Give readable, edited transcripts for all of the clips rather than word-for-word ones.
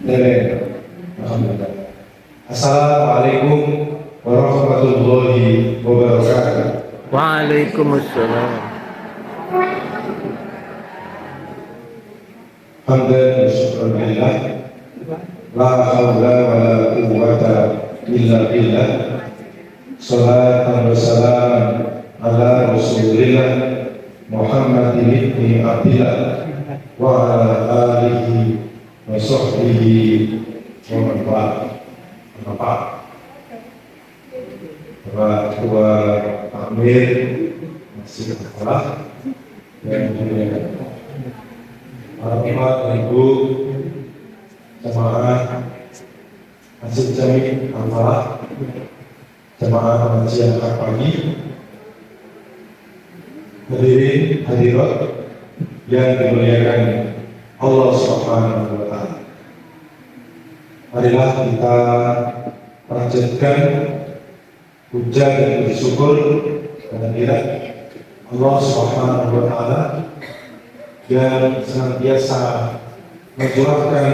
Alhamdulillah. Assalamualaikum warahmatullahi wabarakatuh. Waalaikumsalam. Hamdan wa syukran lillah. La haula wa la quwwata illa billah. Salatan wa salaman ala Rasulillah Muhammad ibn Abdillah wa ala alihi wa sahbihi wa man wala. Bapak Ketua Takmir Masjid Al-Falah yang dimuliakan para Bapak dan Ibu jemaah Masjid Jami Al-Falah, jemaah pengajian hak pagi, hadirin hadirat yang dimuliakan Allah Subhanahu wa Ta'ala. Marilah kita panjatkan puja dan bersyukur kehadirat Allah Subhanahu wa Ta'ala yang senantiasa mencurahkan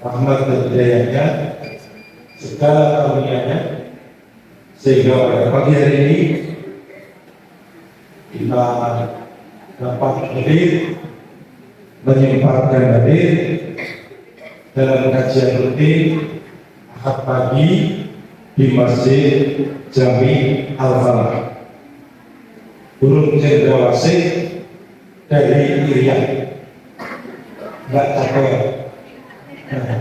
rahmat dan hidayahnya, segala karunia-Nya, sehingga pada pagi hari ini kita dapat hadir, menyempatkan hadir dalam kajian rutin Ahad pagi di Masjid Jami Al-Falah. Burung cendrawasih dari Irian. Enggak cakep.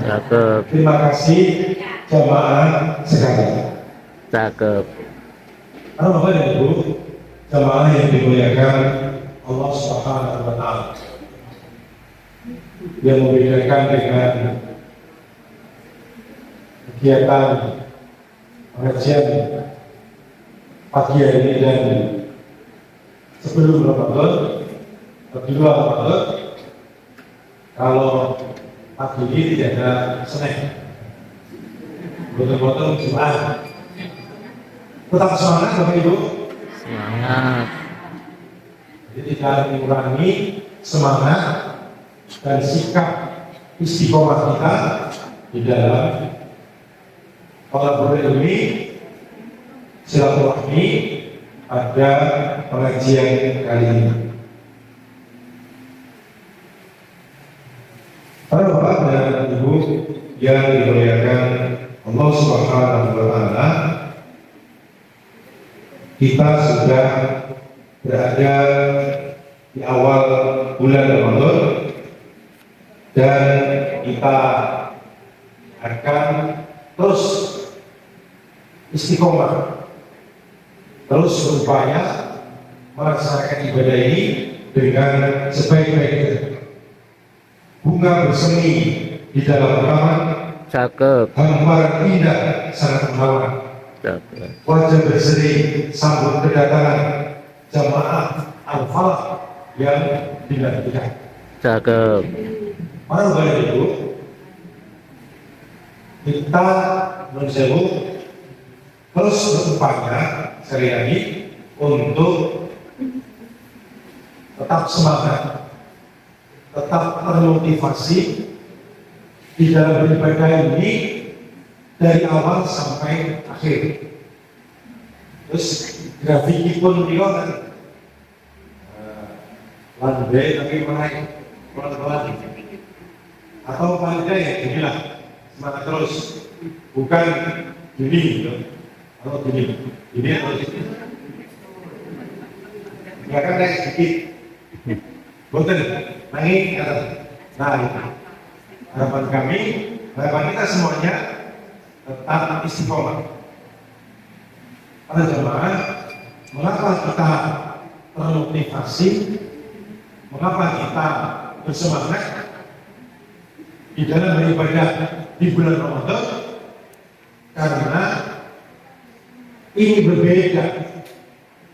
Cakep. Terima kasih jamaah sekalian. Cakep. Halo Bapak dan Ibu, jamaah yang dimuliakan Allah Subhanahu wa Ta'ala. Yang membedakan dengan kegiatan pengajian pagi hari ini dan sebelum Ramadan, di luar Ramadan, kalau pagi ini tidak ada snack, betul-betul Jumat. Tetap semangat Bapak Ibu. Semangat. Jadi tidak mengurangi semangat dan sikap istiqomah kita di dalam kolaborasi ini, silaturahmi pada pengajian kali ini. Para Bapak dan Ibu yang dimuliakan Allah Subhanahu wa Ta'ala, kita sudah berada di awal bulan Ramadan dan kita akan terus istiqomah, terus berupaya melaksanakan ibadah ini dengan sebaik-baiknya. Bunga bersemi di dalam taman, Cakep. hamparan indah sangat menawan. Cakep. Wajah berseri sambut kedatangan jamaah Al-Falah yang dinantikan. Cakep. Para Bapak dan Ibu, kita mensewu terus berupaya sekali lagi untuk tetap semangat, tetap termotivasi di dalam beribadah ini dari awal sampai akhir. Terus grafik pun dilihat landai tapi menaik pelan-pelan, atau paling tidak ya inilah semangat terus, bukan gini gitu, atau gini atau gini, nggak kan naik sedikit, boten naik ke atas. Nah itu harapan kami, harapan kita semuanya tetap istiqomah. Para jemaah, mengapa kita termotivasi, mengapa kita bersemangat di dalam beribadah di bulan Ramadan? Karena ini berbeda,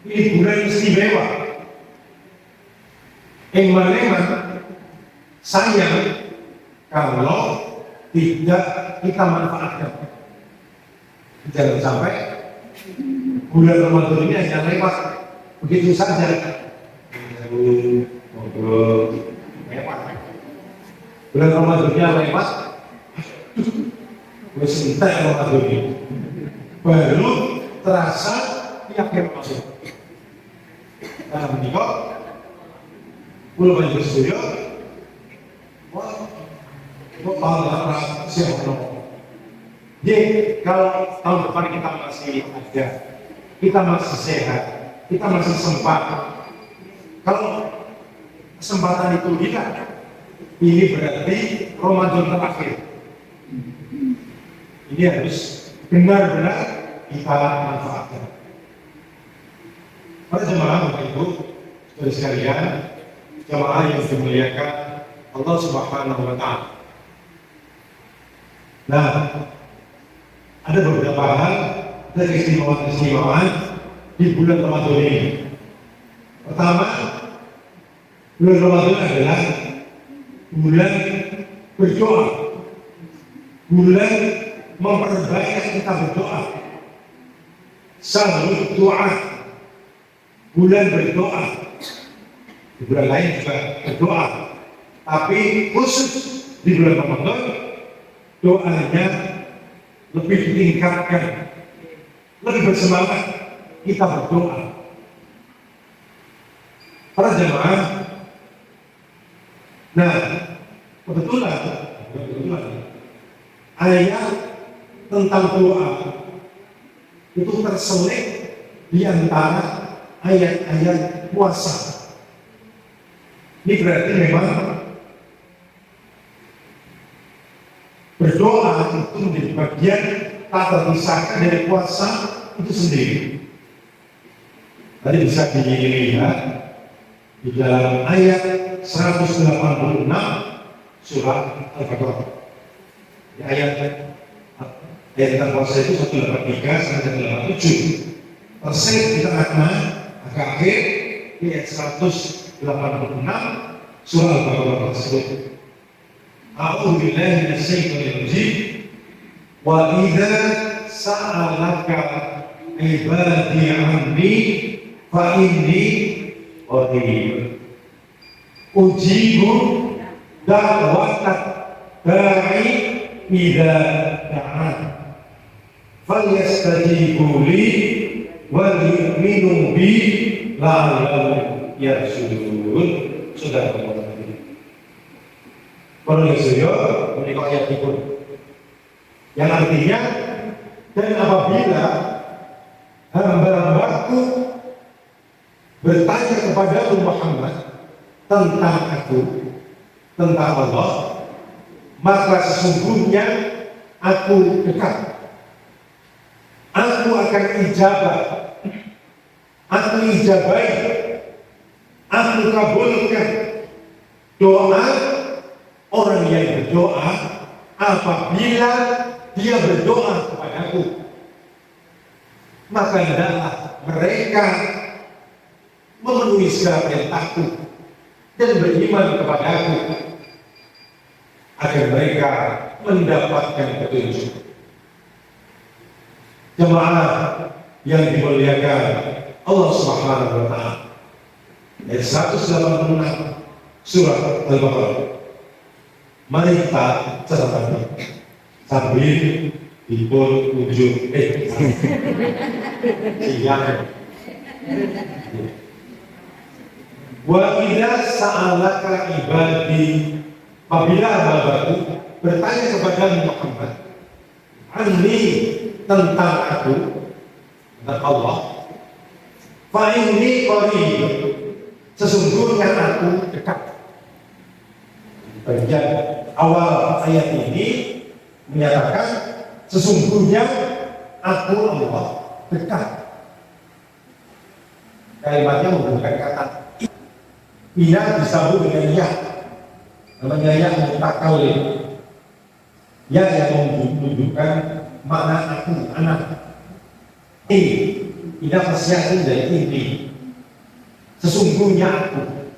ini bulan istimewa. Emang sayang kalau tidak kita manfaatkan. Jangan sampai bulan Ramadan ini hanya lewat begitu saja. Ngobrol lewat. Bulan Ramadannya lewat, wis entek Ramadan ini. Baru terasa di akhir Ramadan. Nah, menikah, mulai banyak sedaya, wah, kok tahun siapa? Jadi kalau tahun depan kita masih ada, kita masih sehat, kita masih sempat. Kalau kesempatan itu hilang, ini berarti Ramadan terakhir. Ini harus benar-benar kita manfaatkan. Para jemaah Bapak Ibu, saudara sekalian, jemaah yang dimuliakan Allah Subhanahu wa Ta'ala. Nah, ada beberapa hal dari keistimewaan di bulan Ramadan ini. Pertama, bulan Ramadan adalah bulan berdoa, bulan memperbanyak kita berdoa. Sahur doa, bulan berdoa. Di bulan lain juga berdoa, tapi khusus di bulan Ramadan doanya lebih ditingkatkan, lebih bersemangat kita berdoa. Para jemaah, nah kebetulan ayat tentang doa itu terselip di antara ayat-ayat puasa. Ini berarti memang berdoa itu menjadi bagian tak terpisahkan dari puasa itu sendiri. Tadi bisa dilihat di dalam ayat 186 surah Al-Baqarah. Di ayat tentang puasa itu 183 sampai 187. Persis di tengah-tengah agak akhir di ayat 186 surah Al-Baqarah tersebut. A'udzu billahi minasyaitonir rajim. Wa idza sa'alaka ibadi 'anni fa inni qarib. Ujibu da'watat da'i idza da'an. Falyastajibu li wal yu'minu bi la'allahum yarshudun. Sudah para Yesuyo menikah ayat itu yang artinya, dan apabila hamba-hambaku bertanya kepada Muhammad tentang aku, tentang Allah, maka sesungguhnya aku dekat. Aku akan ijabah, aku ijabai, aku kabulkan doa orang yang berdoa apabila dia berdoa kepadaku. Maka hendaklah mereka memenuhi segala perintahku dan beriman kepadaku agar mereka mendapatkan petunjuk. Jemaah yang dimuliakan Allah Subhanahu wa Ta'ala, ayat 186 surah Al-Baqarah. Mari kita cermati sambil dipun ujung siang. Wa idza sa'alaka ibadi, apabila hambaku bertanya kepada Muhammad anni, tentang aku, tentang Allah, fa inni qarib, sesungguhnya aku dekat. Bagian awal ayat ini menyatakan sesungguhnya aku Allah dekat. Kalimatnya menggunakan kata ina disambung dengan ya, namanya ya mutakalim, ya yang menunjukkan makna aku, anak. Ina persiapan dari ini, sesungguhnya aku.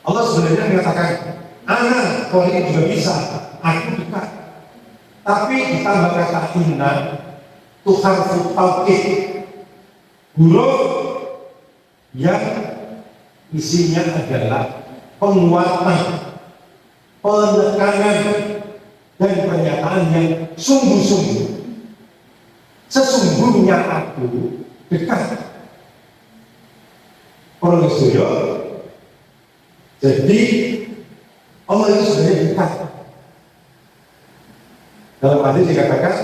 Allah sebenarnya mengatakan anak, kalau ini juga bisa, aku dekat. Tapi ditambah kata inna, itu harfu taukid, huruf yang isinya adalah penguatan penekanan dan pernyataan yang sungguh-sungguh. Sesungguhnya aku dekat. Orang setuju? Jadi Allah itu sebenarnya dekat. Dalam hadis dikatakan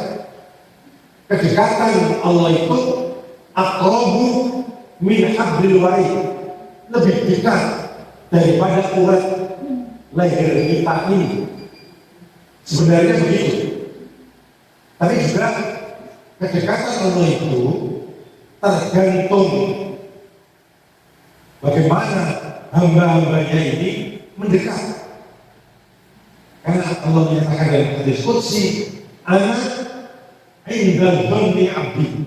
kedekatan Allah itu aqrabu min hablil warid, lebih dekat daripada urat leher kita ini. Sebenarnya begitu. Tapi juga kedekatan Allah itu tergantung bagaimana hamba-hambanya ini mendekat. Karena Allah menyatakan dalam hadis qudsi, ana indal dhanni abdi.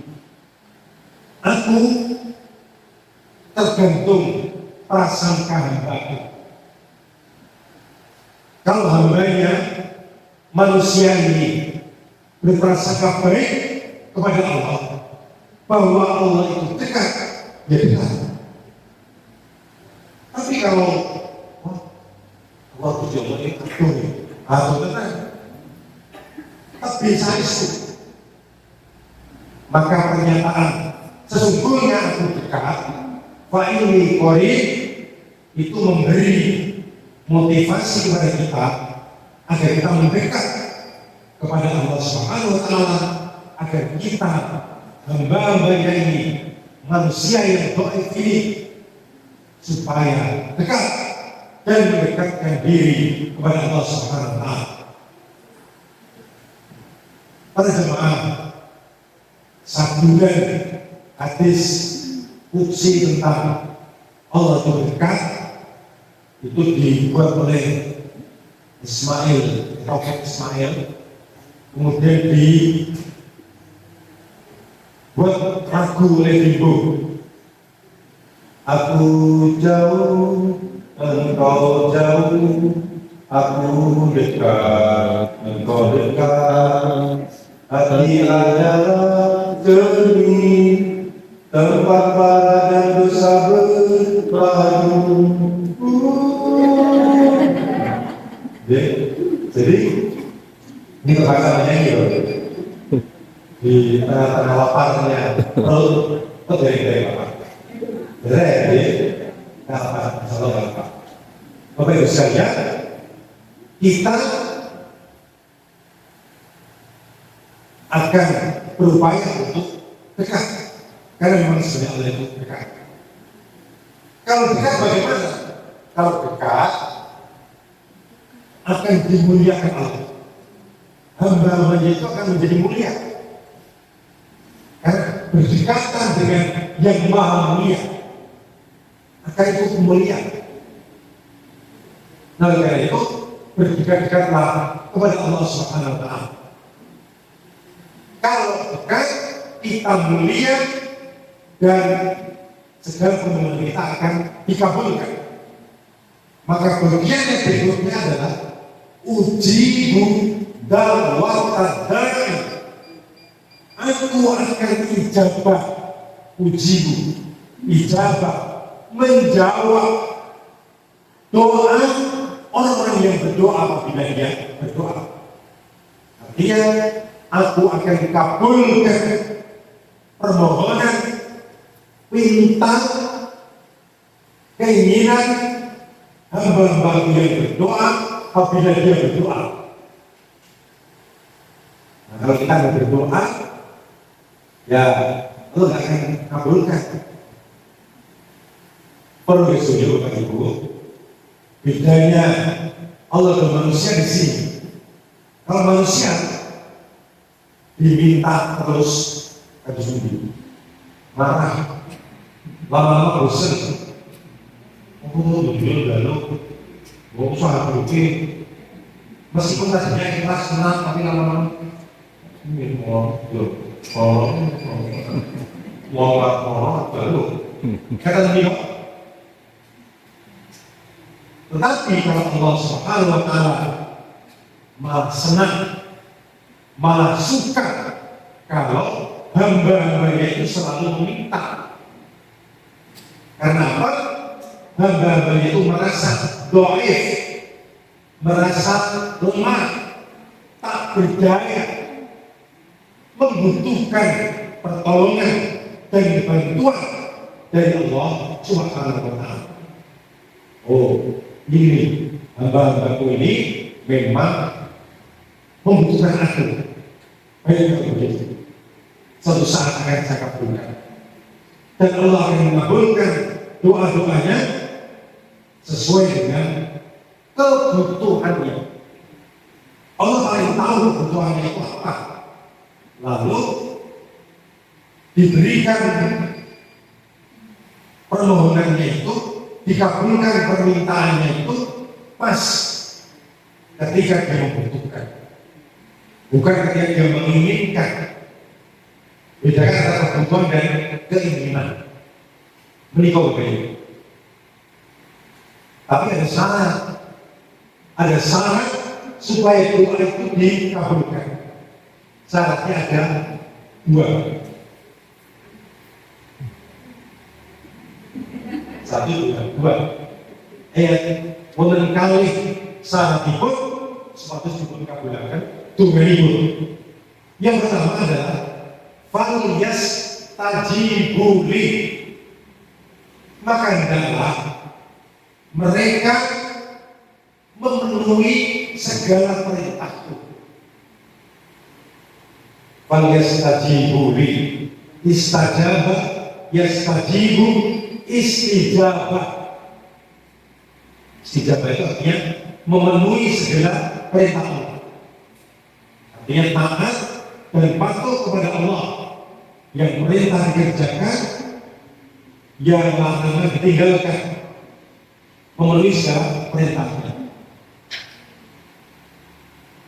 Aku tergantung prasangka hamba-ku. Kalau hambanya manusia ini berprasangka baik kepada Allah, bahwa Allah itu dekat, ya dekat. Tapi kalau Allah itu Allah itu atau tenang, tapi saya itu, maka pernyataan sesungguhnya aku dekat, fa'ili qarib, itu memberi motivasi kepada kita agar kita mendekat kepada Allah Subhanahu wa Ta'ala, agar kita hamba-hambanya ini, manusia yang dhaif ini, supaya dekat dan mendekatkan diri kepada Allah Subhanahu wa Ta'ala. Para jemaah, sabdulan hadis qudsi tentang Allah itu dekat itu dibuat oleh Ismail, Prophet Ismail, kemudian dibuat lagu oleh Bimbo. Aku jauh, engkau jauh, aku dekat, engkau dekat. Hati adalah cermin, tempat para dan dosa berpadu. Jadi ini bahasa menyanyi loh. Di tengah-tengah laparnya, dari lapar. Jadi, salah Bapak. Bapak Ibu sekalian, kita akan berupaya untuk dekat, karena memang sebenarnya Allah itu dekat. Kalau dekat bagaimana? Kalau dekat akan dimuliakan Allah. Hamba-hambanya itu akan menjadi mulia. Karena berdekatan dengan yang maha mulia, akan itu kemuliaan. Nah, karena itu berdekat-dekatlah kepada Allah Subhanahu wa Ta'ala. Kalau dekat, kita mulia dan segala permohonan kita akan dikabulkan. Maka bagian yang berikutnya adalah ujibu da'wata da'i. Aku akan ijabah, ujibu, ijabah, menjawab doa orang-orang yang berdoa apabila dia berdoa. Artinya aku akan kabulkan permohonan, minta, keinginan hamba-hamba yang berdoa apabila dia berdoa. Nah, kalau kita mau berdoa, ya Allah akan kabulkan. Perlu disetuju Bapak Ibu, bedanya Allah dan manusia di sini. Kalau manusia diminta terus sendiri, marah, lama-lama bosan. Oh, betul lalu, gak usah bikin. Meskipun tadinya ikhlas senang, tapi lama-lama ini mau lalu kata beliau. Tetapi kalau Allah Subhanahu wa Ta'ala malah senang, malah suka kalau hamba-hambanya itu selalu meminta. Karena apa? Hamba-hambanya itu merasa dhaif, merasa lemah, tak berdaya, membutuhkan pertolongan dan bantuan dari Allah Subhanahu wa Ta'ala. Oh, ini hamba-hambaku ini memang membutuhkan aku. Baik begitu. Suatu saat akan saya kabulkan. Dan Allah akan mengabulkan doa-doanya sesuai dengan kebutuhannya. Allah paling tahu kebutuhannya itu apa. Lalu diberikan permohonannya itu, dikabulkan permintaannya itu pas ketika dia membutuhkan, bukan ketika dia menginginkan. Bedakan antara kebutuhan dan keinginan. Menikah berbeda. Tapi ada syarat supaya doa itu dikabulkan. Syaratnya ada dua. Satu, dua. Memenuhi syarat itu sepatu sebelum dikabulkan. Dua itu. Yang pertama adalah faliyas tajibuli, maka hendaklah mereka memenuhi segala perintahku. Faliyas tajibuli, istajabah yastajibu, istijabah. Istijabah itu artinya memenuhi segala perintah Allah, artinya taat dan patuh kepada Allah. Yang perintah dikerjakan, yang larangan ditinggalkan, memenuhi segala perintahnya.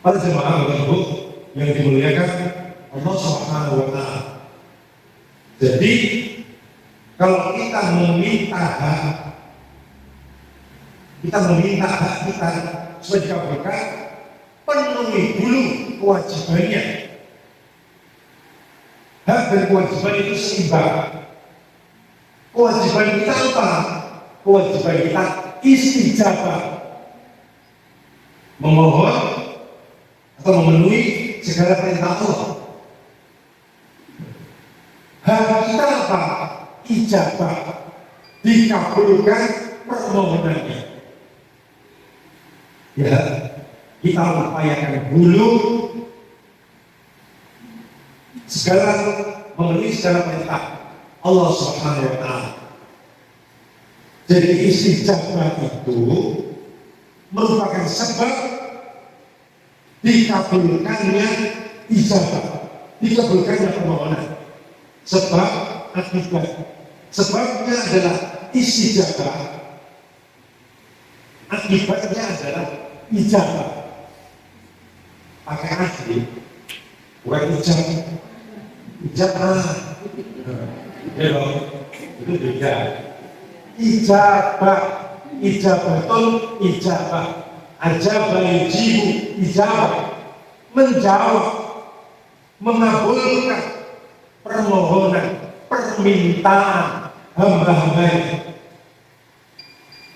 Para jemaah Bapak yang dimuliakan Allah Subhanahu wa Ta'ala. Jadi kalau kita meminta hak kita supaya dikabulkan, penuhi dulu kewajibannya. Hak dan kewajiban itu seimbang. Kewajiban kita apa? Kewajiban kita istijabah, memohon atau memenuhi segala perintah Allah. Hak kita apa? Ijabah, dikabulkan permohonannya. Ya, kita upayakan dulu segala memenuhi segala perintah Allah Subhanahu wa Ta'ala. Jadi istijabah itu merupakan sebab dikabulkannya ijabah, dikabulkannya permohonan. Sebab akibat, sebabnya adalah istijabah, akibatnya adalah ijabah. Pakai asli, bukan ijabah. Ijabah, itu beda. Ijabah, ijabatun ijabah, ajabah yujibu, ijabah, menjawab, mengabulkan permohonan, permintaan hamba-hambanya.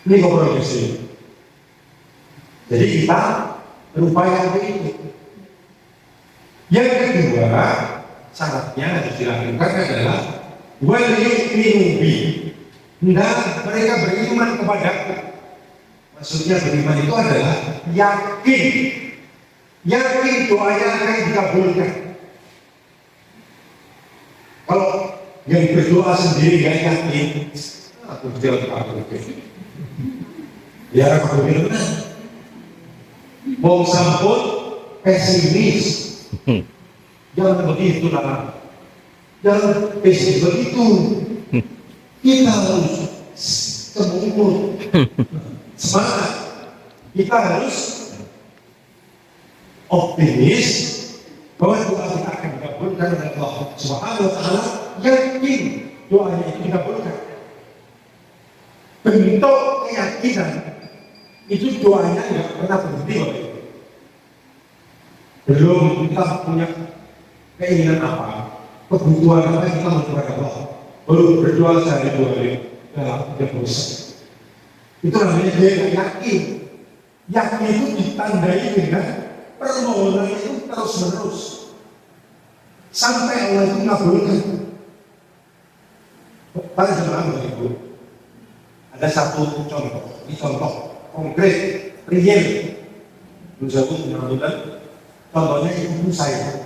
Ini kompromi. Jadi kita berupaya itu. Yang kedua, syaratnya harus dilakukan adalah wal yu'minu bi, hendaklah mereka beriman kepadaku. Maksudnya beriman itu adalah yakin doanya akan dikabulkan. Kalau yang berdoa sendiri gak yakin, aku tidak dikabulkan. Ya kabulkan. Mau sampun pesimis. Jangan begitu lah, jangan pesimis begitu. Kita harus semangat, semangat. Kita harus optimis bahwa doa kita akan dikabulkan oleh Allah Subhanahu wa Ta'ala. Yakin doanya itu dikabulkan. Bentuk keyakinan itu doanya nggak pernah berhenti. Belum kita punya keinginan apa, kebutuhan apa kita mencoba Allah, baru berdoa sehari dua hari dalam 3 bulan. Itu namanya dia nggak yakin. Yakni itu ditandai dengan permohonan itu terus menerus sampai Allah itu mengabulkan. Para jemaah Ibu, ada satu contoh, ini contoh konkret, real, menjawab mengadukan. Contohnya ibu saya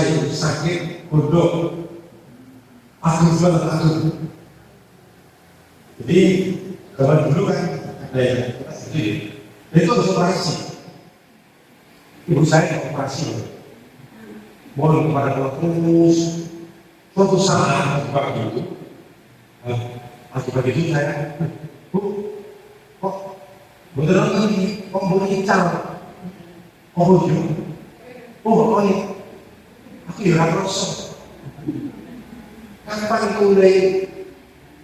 itu sakit, bodoh, aku jual aku. Jadi zaman dulu kan ada yang itu harus operasi. Ibu saya operasi, mohon kepada Allah terus. Suatu saat akibat itu saya, Bu, kok beneran ini, kok boleh cal, kok boleh, oh ini, aku ya rasa, kapan mulai,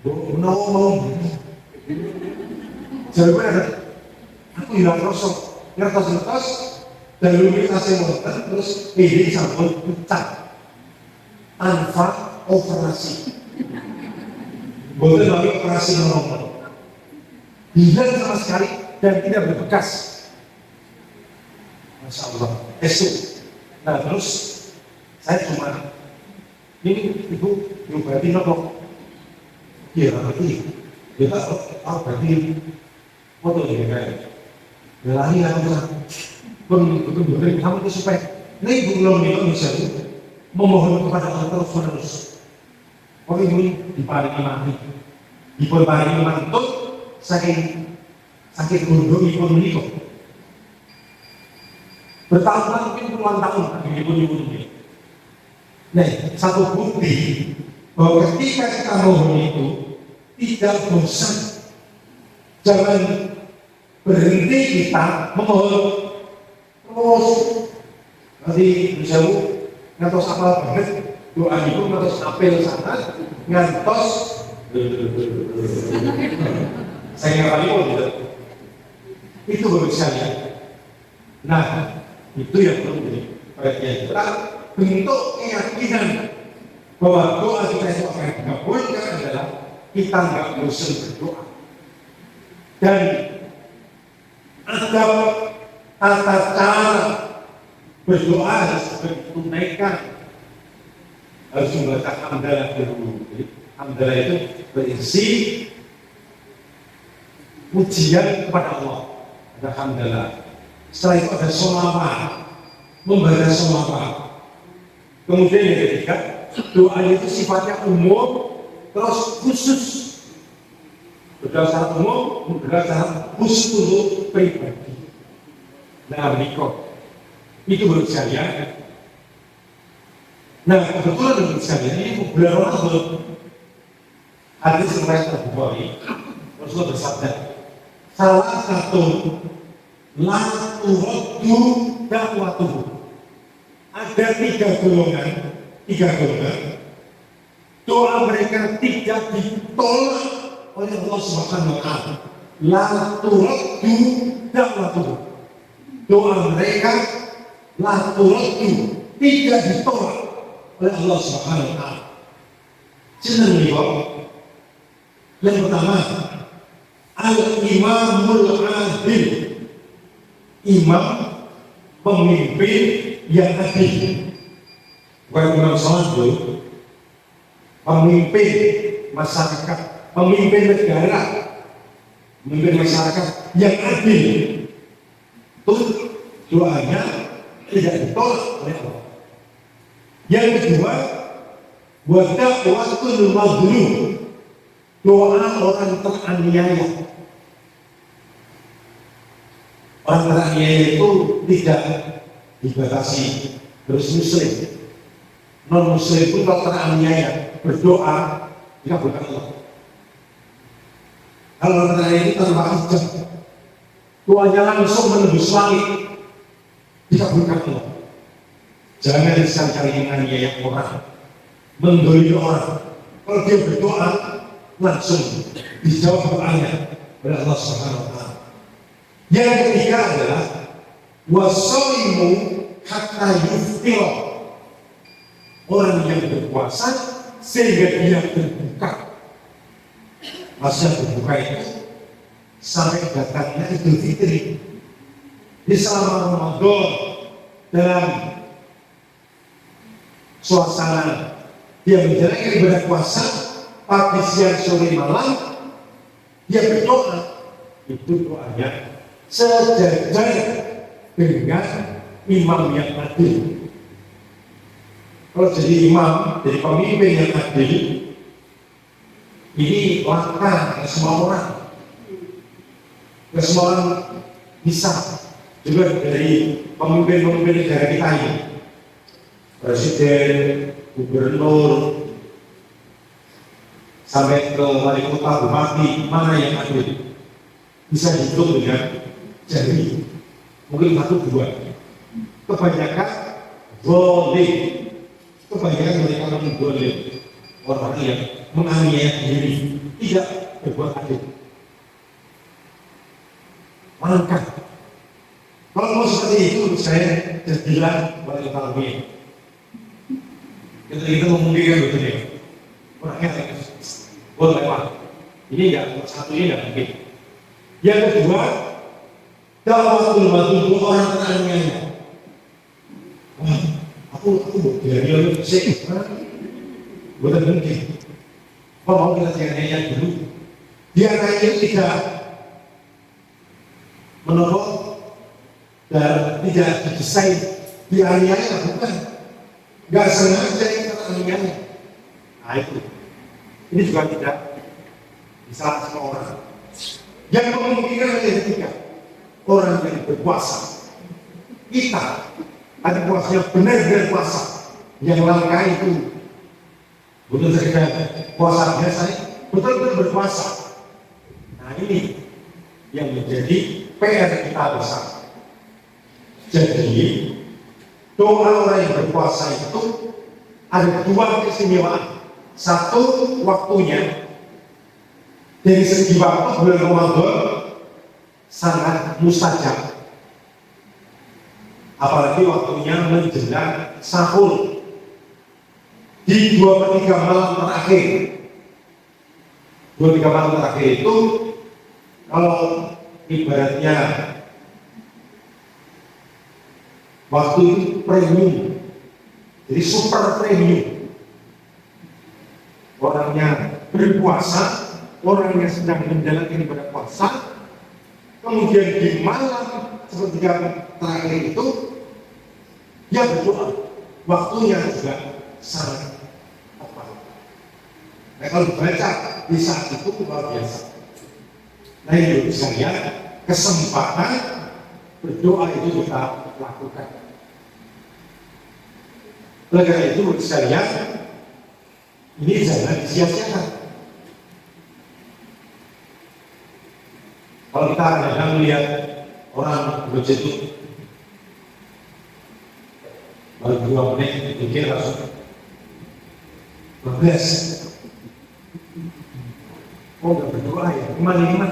mau, jawabannya, aku ya rasa, ngertos, dan lu kasih motor, terus ini sambut pecah. Tanpa operasi, boleh lagi operasi normal, hilang sama sekali dan tidak berbekas. Masya Allah. Esok, nah terus saya cuma ini ibu berarti nopo, iya berarti kita berarti foto ya kayak berlari aku betul kamu itu supaya ini ibu belum bisa memohon kepada Allah terus menerus. Orang ini diparingi mati, diparingi mantuk, saking bodoh ibu menikah. Bertahun-tahun mungkin puluhan tahun ibu ini. Nah, satu bukti bahwa ketika kita mohon itu tidak bosan, jangan berhenti kita memohon terus. Nanti bisa ngantos apa banget doa itu, ngantos apel sana, ngantos saya ngapalin kok gitu. Itu baru saya. Nah, itu yang perlu perhatian kita, bentuk keyakinan bahwa doa kita itu akan dikabulkan adalah kita nggak bosan berdoa. Dan adab tata cara berdoa harus ditunaikan, harus membaca hamdalah dulu. Hamdalah itu berisi pujian kepada Allah, ada hamdalah. Setelah itu ada sholawat, membaca sholawat. Kemudian yang ketiga, doa itu sifatnya umum, terus khusus. Berdasarkan umum, berdasarkan khusus untuk pribadi. Nah, berikut. Itu menurut saya. Nah, kebetulan menurut saya ini bulan Ramadan. Hadis riwayat Al-Bukhari, Rasulullah bersabda, salah satu la turaddu da'watuhu. Ada tiga golongan, doa mereka tidak ditolak oleh Allah Subhanahu wa Ta'ala. La turaddu da'watuhu. Doa mereka la turaddu, tidak ditolak oleh Allah Subhanahu wa Ta'ala. Senang beliau. Yang pertama, al-imamul adil, imam pemimpin yang adil. Bukan imam sholat dulu, pemimpin masyarakat, pemimpin negara, pemimpin masyarakat yang adil. Itu doanya tidak ditolak oleh Allah. Yang kedua, wada'watul mazlum, doa orang teraniaya. Orang teraniaya itu tidak dibatasi harus muslim, non muslim pun kalau teraniaya berdoa dikabulkan Allah. Kalau orang teraniaya itu tanpa hijab, doanya langsung menembus langit, dikabulkan Allah. Jangan sekali-kali menganiaya orang, mendolimi orang. Kalau dia berdoa langsung dijawab doanya oleh Allah Subhanahu wa Ta'ala. Yang ketiga adalah wasaimu hatta yuftira, orang yang berpuasa sehingga dia berbuka. Maksudnya berbuka itu sampai datangnya Idul Fitri. Di selama Ramadan dalam suasana dia menjalankan ibadah puasa pagi, siang, sore, malam, dia berdoa. Itu doanya sejajar dengan imam yang adil. Kalau jadi imam, jadi pemimpin yang adil, ini langka ke semua orang. Ke semua orang bisa. Juga dari pemimpin-pemimpin negara kita ini, presiden, gubernur, sampai ke wali kota, bupati, mana yang adil? Bisa dihitung dengan jari, mungkin 1-2. Kebanyakan boleh, kebanyakan mereka boleh orang yang menganiaya diri, tidak berbuat adil. Langkah. Kalau mau seperti itu, saya bilang wali kota lebih. Kita memungkinkan begini, orangnya boleh lewat. Ini enggak, satu ini enggak mungkin. Yang kedua, dawatul madhul orang menganiaya. Wah, aku dari lalu sih, bukan mungkin. Kok mau kita jangan dulu? Dia kayaknya tidak menolong dan tidak didesain dianiaya, bukan? Nggak sengaja kita aniaya. Nah itu, ini juga tidak bisa semua orang. Yang memungkinkan ada yang ketiga, orang yang berpuasa. Kita ada puasanya benar-benar puasa. Yang langka itu bukan sekedar puasa biasa, betul-betul berpuasa. Nah ini yang menjadi PR kita bersama. Jadi doa orang yang berpuasa itu ada 2 keistimewaan. Satu, waktunya. Dari segi waktu bulan Ramadan sangat mustajab. Apalagi waktunya menjelang sahur di 2/3 malam terakhir. 2/3 malam terakhir itu kalau ibaratnya waktu itu premium, jadi super premium. Orangnya berpuasa, orang yang sedang menjalankan ibadah puasa, kemudian di malam sepertiga terakhir itu dia berdoa. Waktunya juga sangat tepat. Nah kalau dibaca di saat itu luar biasa. Nah itu sekalian, kesempatan berdoa itu kita lakukan. Oleh karena itu sekalian, ini jangan disia-siakan. Kalau kita kadang melihat orang berjatuh baru 2 menit pikir langsung beres. Oh nggak berdoa ya? Gimana?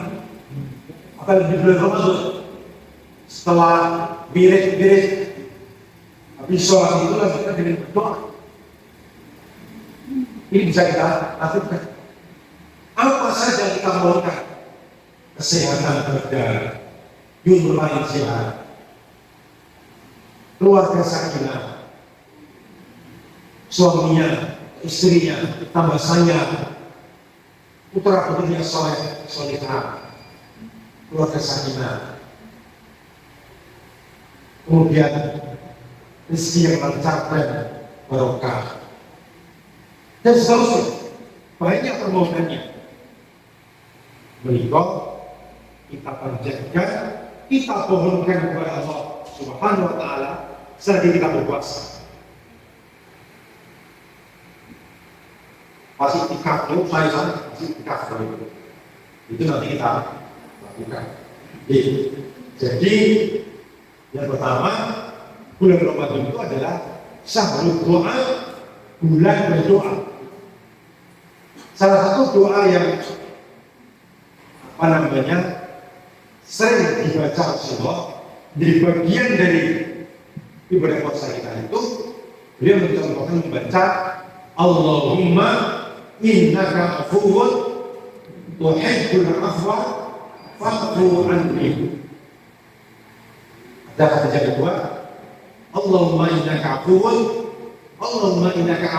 Apalagi di bulan Ramadan setelah birit habis sholat itu langsung kita dengan berdoa. Ini bisa kita lakukan. Apa saja kita maukan, kesehatan badan, umur lain sehat, keluarga sakinah, suaminya, istrinya, tambah sayang, putra putrinya solehah, keluarga sakinah, kemudian rezeki yang lancar dan barokah, dan seterusnya. Banyak permohonannya. Berikut kita panjatkan, kita pohonkan kepada Allah Subhanahu wa Ta'ala selagi kita berpuasa. Masih tikaf dulu, saya masih tikaf dulu. Itu nanti kita lakukan. Jadi yang pertama, bulan Ramadan itu adalah syahrul doa, bulan berdoa. Salah satu doa yang sering dibaca Rasulullah di bagian dari ibadah puasa kita itu, beliau mencontohkan membaca Allahumma innaka afuwwun tuhibbul afwa fa'fu anni. Ada kata yang kedua, Allahumma innaka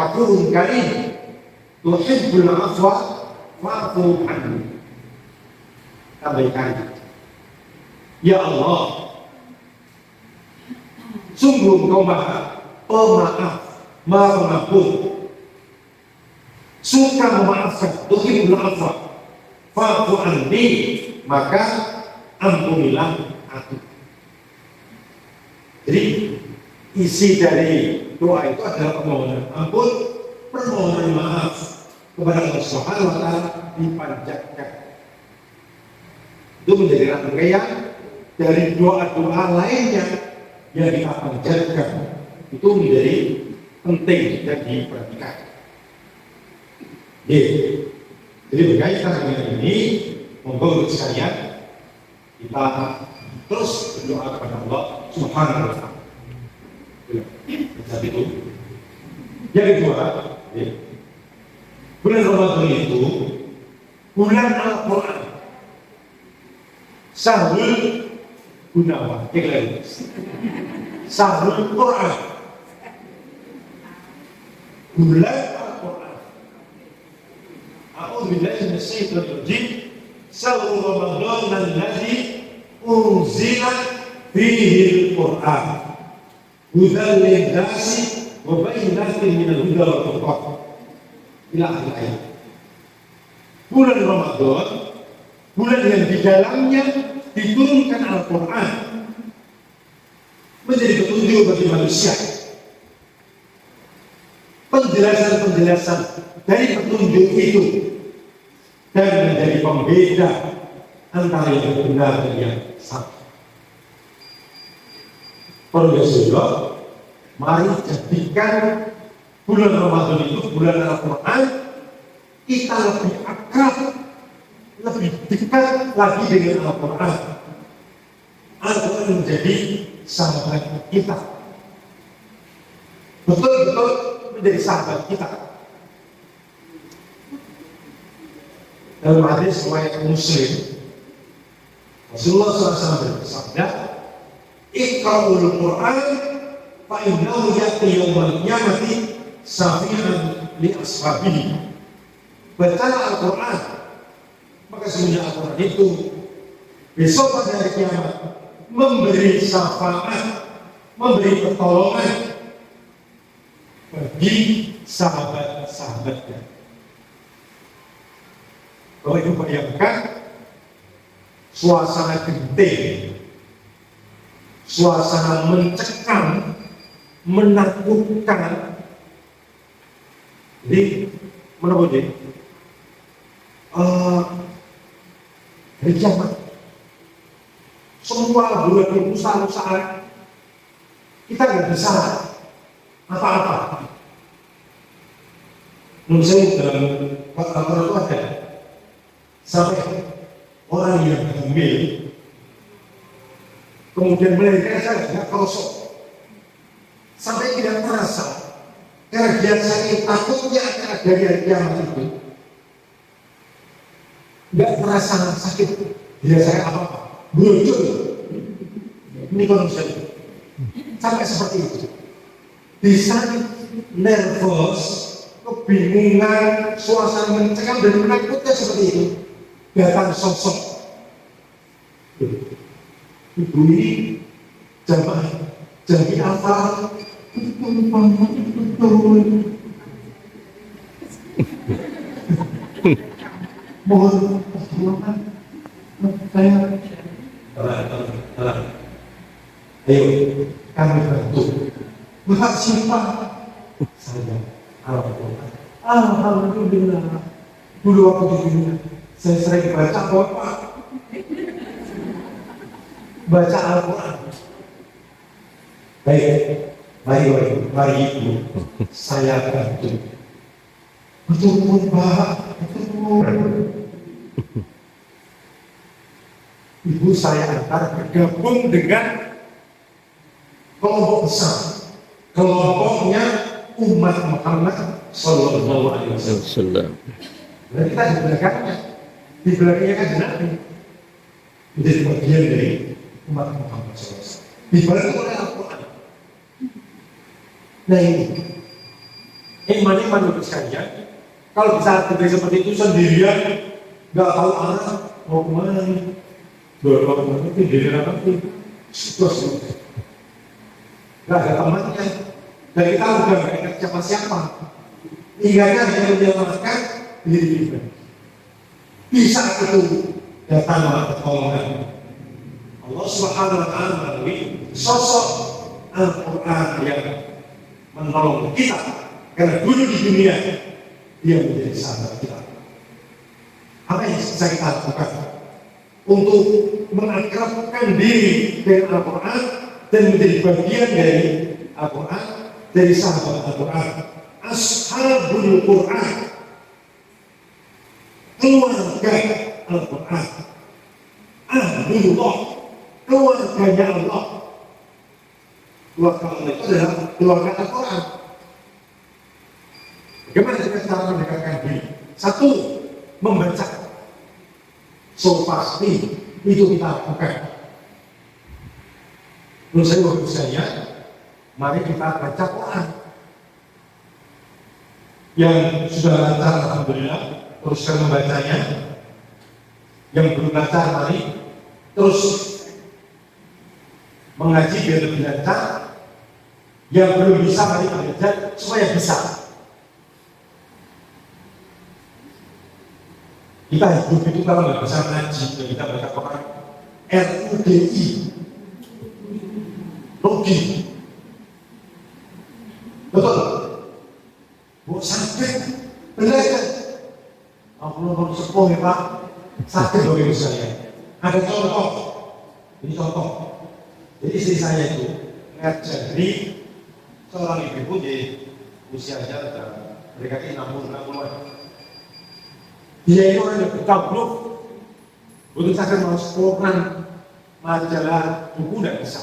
afuwun karim tuhibbul afwa fa'fu anni. Tambahkan, ya Allah, sungguh Engkau Maha Pemaaf, Maha Pengampun, suka memaafkan, tuhibbul afwa fa'fu anni, maka ampunilah aku. Jadi isi dari doa itu adalah permohonan ampun, permohonan maaf kepada Allah Subhanahu wa taala dipanjatkan. Itu menjadi rangkaian dari doa-doa lainnya yang kita panjatkan. Itu menjadi penting dan diperhatikan. Jadi berkaitan dengan ini, monggo sekalian kita terus berdoa kepada Allah Subhanahu wa taala. Itu. Yang kedua, bulan Ramadan itu bulan Al-Quran. Syahrul Gunawan, Syahrul Quran. Bulan Al-Quran. A'udzu billahi minasyaitonir rajim. Syahrul Ramadan alladzi unzila fihi al-Quran. Hudan lin-nasi wa bayyinatin minal huda wal furqan. Ila akhir ayat. Bulan Ramadan, bulan yang di dalamnya diturunkan Al-Quran, menjadi petunjuk bagi manusia. Penjelasan-penjelasan dari petunjuk itu dan menjadi pembeda antara yang benar dan yang salah. Rasulullah, mari jadikan bulan Ramadan itu bulan Al-Quran, kita lebih akrab, lebih dekat lagi dengan Al-Quran. Al-Quran menjadi sahabat kita, betul-betul menjadi sahabat kita. Dalam hadis riwayat Muslim, Rasulullah SAW bersabda, Iqra'ul Quran fa innahu ya'ti yawmal qiyamati syafi'an li ashabihi. Bacalah Al-Quran, maka sebenarnya Al-Quran itu besok pada hari kiamat memberi syafaat, memberi pertolongan bagi sahabat-sahabatnya. Kalau itu bayangkan suasana genting, suasana mencekam, menakutkan. Jadi, menurut dia, hari kiamat, semua bulan rusak-rusakan, kita nggak bisa apa-apa. Menurut saya dalam Al-Quran itu ada sampai orang yang hamil kemudian melahirkan saja nggak kerosok, sampai tidak merasa, karena dia saking takutnya akan dari hari kiamat itu, nggak merasa sakit, dia saya apa-apa, muncul. Ini konsep sampai seperti itu. Di saat nervous, kebingungan, suasana mencekam dan menakutkan seperti itu, datang sosok ibu ini jamaah jami apa betul mohon pertolongan saya. Ayo kami bantu. Bukan siapa saya. Alhamdulillah. Dulu waktu di dunia saya sering baca Bapak, baca Al-Quran. Baik, mari Ibu, saya bantu. Betul Pak, betul. Ibu saya antar bergabung dengan kelompok besar, kelompoknya umat Muhammad Sallallahu Alaihi Wasallam. Dan kita di belakangnya kan Nabi. menjadi bagian dari umat Muhammad SAW. Dibantu oleh Al-Quran. Nah ini, iman sekalian, kalau bisa terjadi seperti itu sendirian, nggak tahu arah mau kemana nih, dorong itu di dalam itu, terus nggak ada temannya, dan kita udah nggak ingat siapa-siapa, tinggalnya hanya menyelamatkan diri kita. Bisa itu datang pertolongan Allah Subhanahu Wa Taala melalui sosok Al-Quran yang menolong kita, karena dulu di dunia dia menjadi sahabat kita. Apa yang bisa kita lakukan untuk mengakrabkan diri dengan Al-Quran dan menjadi bagian dari Al-Quran, dari sahabat Al-Quran, ashabul Quran, keluarga Al-Quran, ahlullah, keluarganya Allah. Keluarga Allah itu adalah keluarga Al-Quran. Bagaimana kita cara mendekatkan diri? Satu, membaca. So pasti itu kita lakukan. Menurut saya, waktu saya, mari kita baca Quran. Yang sudah lancar, alhamdulillah, teruskan membacanya. Yang belum lancar, mari terus mengaji biar lebih lancar. Yang belum bisa, mari belajar supaya bisa. Kita hidup itu kalau nggak bisa ngaji, kita baca Quran, RUGI, rugi, betul? Bu sakit, belajar. Allah baru sepuh ya Pak, sakit loh ibu saya. Ada contoh, ini contoh. Jadi istri saya itu ngajari seorang ibu di usianya mendekati 60-an. Dia itu orang yang bertabluk, untuk saya mau koran, majalah, buku tidak bisa.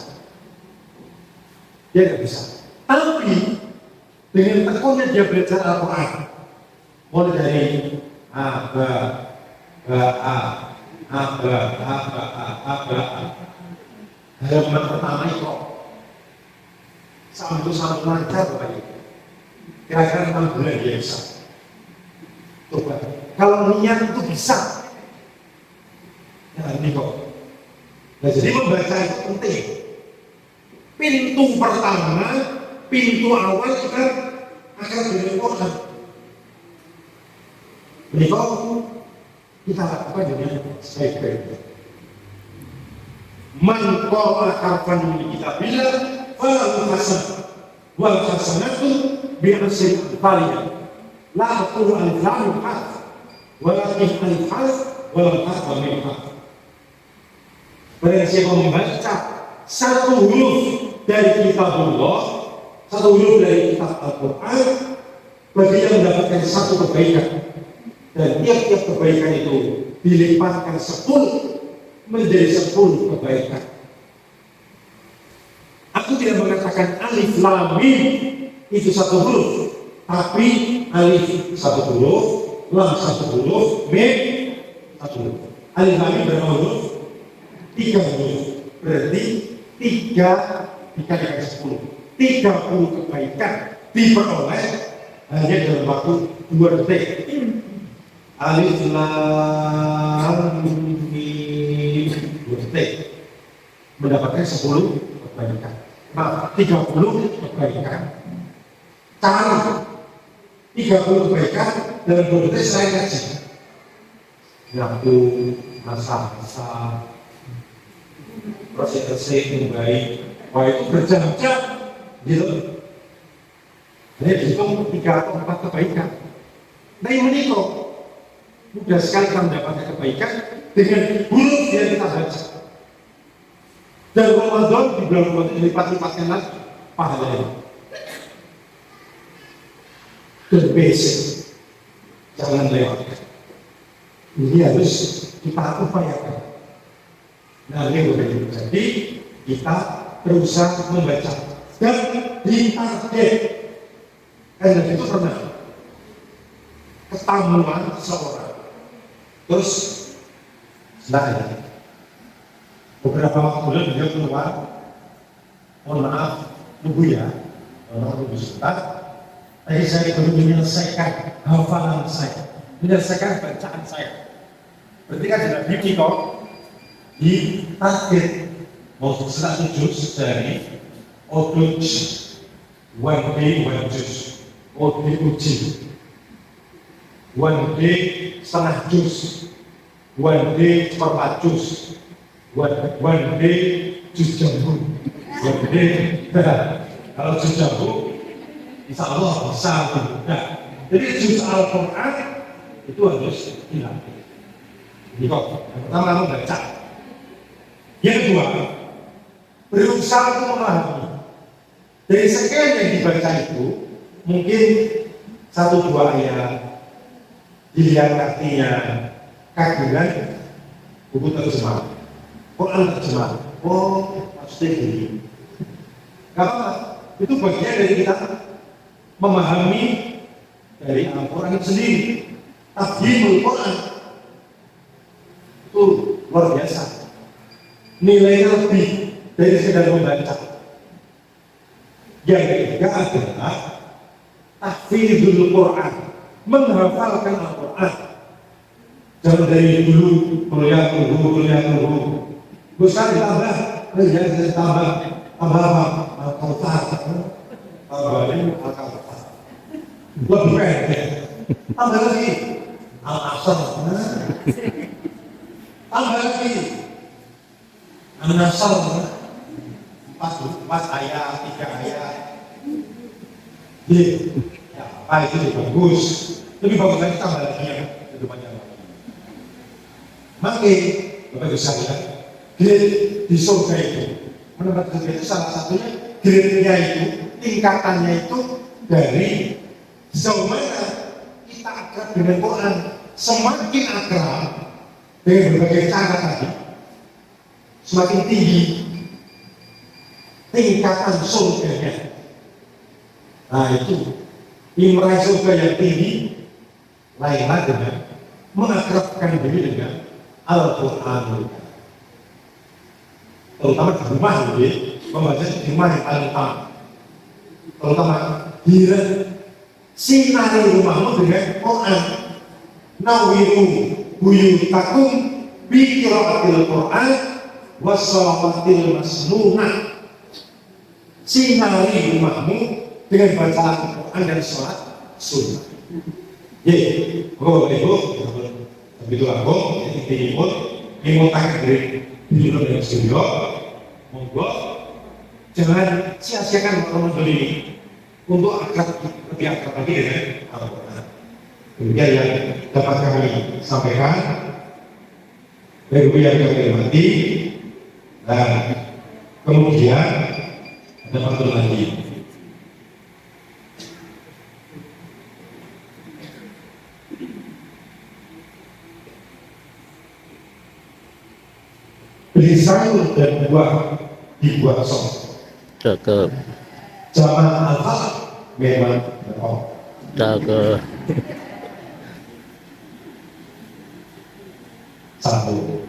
Dia tidak bisa. Tapi dengan tekunnya dia belajar Al-Quran, mulai dari halaman pertama itu sampai lancar Bapak Ibu. Kira-kira 6 bulan dia bisa. Coba, kalau niat itu bisa. Ya ini kok. Nah, jadi membaca itu penting. Pintu pertama, pintu awal kita akan dengan Quran. Ini kok kita lakukan dengan sebaik-baiknya. Man qala harfan min kitabillah falahu hasanah wal hasanatu bi asri amsalha. La aqulu al-lam harf walakin al-harf wal harf min harf. Barang siapa membaca satu huruf dari kitabullah, satu huruf dari kitab Al-Quran, bagi dia mendapatkan satu kebaikan, dan tiap-tiap kebaikan itu dilipatkan 10 menjadi 10 kebaikan. Aku tidak mengatakan alif lam mim itu satu huruf, tapi alif satu huruf, lam satu huruf, mim satu huruf. Alif lam mim berapa huruf? 3 huruf. Berarti 3 dikalikan 10, 30 kebaikan diperoleh hanya dalam waktu 2 detik. Alif lam mim 2 detik mendapatkan 10 kebaikan. Maaf, 30 kebaikan. Cara 30 kebaikan dalam 2 detik saya ngaji. Waktu masa-masa proses yang baik, wah itu berjam-jam gitu. Jadi dihitung 3 atau 4 kebaikan. Nah ini kok mudah sekali kita mendapatkan kebaikan dengan huruf yang kita baca. Dan Ramadan di bulan Ramadan dilipat-lipatkan lagi pahalanya. The basic, jangan lewatkan. Ini harus kita upayakan. Nah ini begitu. Jadi kita berusaha membaca dan ditarget. Karena itu pernah ketamuan seorang. Terus, nah beberapa waktu lalu beliau keluar, mohon maaf, nunggu ya, nunggu sebentar. Tadi saya belum menyelesaikan hafalan saya, menyelesaikan bacaan saya. Berarti kan sudah bikin kok di target mau 100 juz dari Oduj, one day one juz, Oduj, one day setengah juz, one day seperempat juz, one day juz jambu, one day kalau juz jambu insya Allah bisa mudah. Jadi juz Al-Quran itu harus hilang. Ini kok yang pertama kamu baca, yang kedua berusaha untuk memahami. Dari sekian yang dibaca itu mungkin 1-2 ayat dilihat artinya kagulan buku terjemah, Quran terjemah. Oh, maksudnya gini. Gak apa-apa, itu bagian dari kita memahami dari Al-Quran itu sendiri. Tafhimul Quran itu luar biasa. Nilainya lebih dari sekedar membaca. Yang ketiga adalah tahfidzul Quran, menghafalkan Al-Quran. Jangan dari dulu kuliah dulu. Bisa ditambah, tambah apa? Al-Qur'an, tambahnya Al-Qur'an. Lebih pendek. Tambah lagi Al-Asr. Tambah lagi An-Nasr. 4 ayat, 3 ayat. Ya, apa itu lebih bagus. Lebih bagus lagi tambah lagi ya, lebih banyak lagi. Makin, Bapak Ibu sekalian, grade di surga itu, menurut surga itu salah satunya grade-nya itu, tingkatannya itu dari sejauh mana kita akrab dengan Quran. Semakin akrab dengan berbagai cara tadi, semakin tinggi tingkatan surganya. Nah itu, meraih surga yang tinggi lainlah dengan mengakrabkan diri dengan Al-Quran. Terutama di rumah, membaca di rumah yang paling utama. Terutama hiran sinari rumahmu dengan Quran. Nawiru buyutakum bi qiraatil Quran wassalawatil masnunah. Sinari rumahmu dengan bacaan Quran dan sholat sunnah. Jadi, Ibu, begitu aku, ini mau tanya dari video dan studio, monggo, jangan sia-siakan momen ini untuk lebih akrab lagi dengan Al-Quran. Demikian yang dapat kami sampaikan. Baik yang kami hormati, dan kemudian ada satu lagi. Beli sayur dan buah dibuat sop. Cakep. Zaman al-Fatah memang berapa? Cakep. Satu.